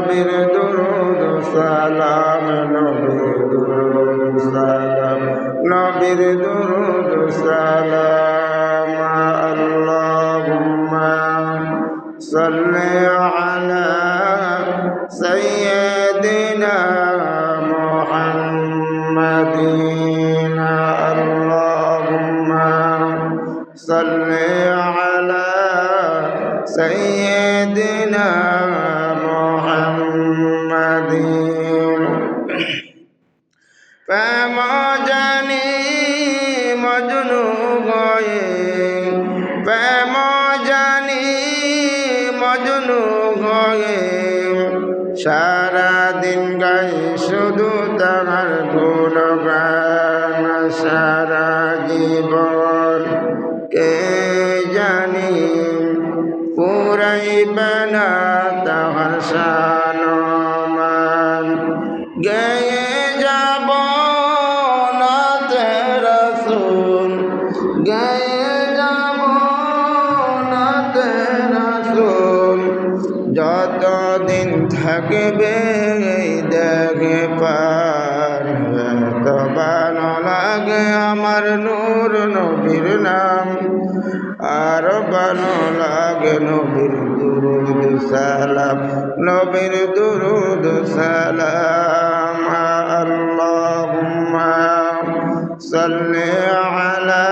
নবীর দুরূদ সালাম নবীর দুরূদ সালাম নবীর দুরূদ সালাম আল্লাহুম্মা সাল্লি আলা সাইয়্যিদিনা মুহাম্মাদিন আল্লাহুম্মা সাল্লি আলা সাইয়্যিদিনা মুহাম্মাদিন প্রেম জানি মজনু গয়ে প্রেম জানি মজনু গয়ে সারা দিন গাই শুধু তাহার গুণগান সারা জীবন কে জানি পুরাইবে না তাহার শান মান গেয়ে যাব নাতে রাসূল গেয়ে যাব নাতে রাসূল যতদিন থাকবে দেখে পার এত ভালো লাগে আমার নূর নবীর নাম আর ভালো লাগে নবীর দুরূদ সালাম নবীর দুরূদ সালাম আল্লাহুম্মা সাল্লি আলা